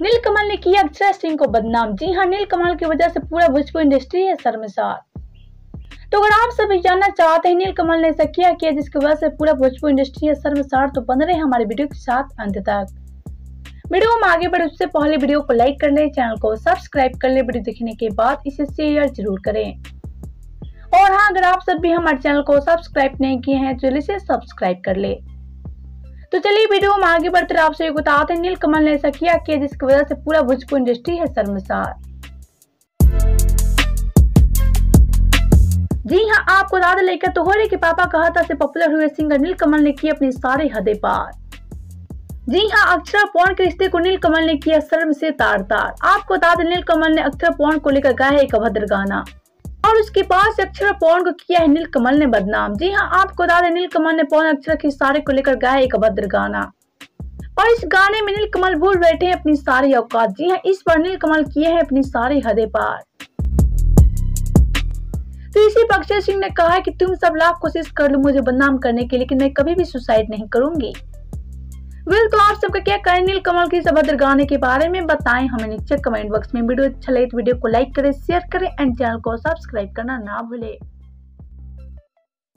नीलकमल ने किया अक्षरा सिंह को बदनाम। जी हां, नीलकमल की वजह से पूरा भोजपुरी इंडस्ट्री है शर्मसार। तो अगर आप सभी जानना चाहते हैं नीलकमल ने ऐसा क्या किया जिसकी वजह से पूरा भोजपुरी इंडस्ट्री है शर्मसार, तो बने रहे हमारे वीडियो के साथ अंत तक। वीडियो में आगे बढ़े उससे पहले वीडियो को लाइक कर ले, चैनल को सब्सक्राइब कर ले। वीडियो देखने के बाद इसे शेयर जरूर करें। और हाँ, अगर आप सब भी हमारे चैनल को सब्सक्राइब नहीं किए हैं तो इसे सब्सक्राइब कर ले। तो चलिए वीडियो में आगे बढ़ते आपसे बताते हैं नीलकमल ने ऐसा किया जिसकी वजह से पूरा भोजपुरी इंडस्ट्री है शर्मसार। जी हाँ, आपको याद लेकर तो होरे के पापा कहता से पॉपुलर हुए सिंगर नीलकमल ने की अपनी सारी हदें पार। जी हाँ, अक्षरा पौंड के रिश्ते को नीलकमल ने किया शर्म से तार तार। आपको बता दें नीलकमल ने अक्षरा पौंड को लेकर गाया एक अभद्र गाना और उसके बाद अक्षरा पौंड को किया है नीलकमल ने बदनाम। जी हाँ, आपको बता दें नीलकमल ने पौंड अक्षरा की सारे को लेकर गाया एक अभद्र गाना और इस गाने में नीलकमल भूल बैठे हैं अपनी सारी औकात। जी हाँ, इस पर नीलकमल किए हैं अपनी सारी हदें पार। तो इसी पर अक्षय सिंह ने कहा कि तुम सब लाख कोशिश कर लो मुझे बदनाम करने की, लेकिन मैं कभी भी सुसाइड नहीं करूंगी। तो आप सबका क्या कहें नीलकमल की इस अभद्र गाने के बारे में बताएं हमें नीचे कमेंट बॉक्स में। वीडियो अच्छा लगे तो वीडियो को लाइक करें, शेयर करें एंड चैनल को सब्सक्राइब करना ना भूलें।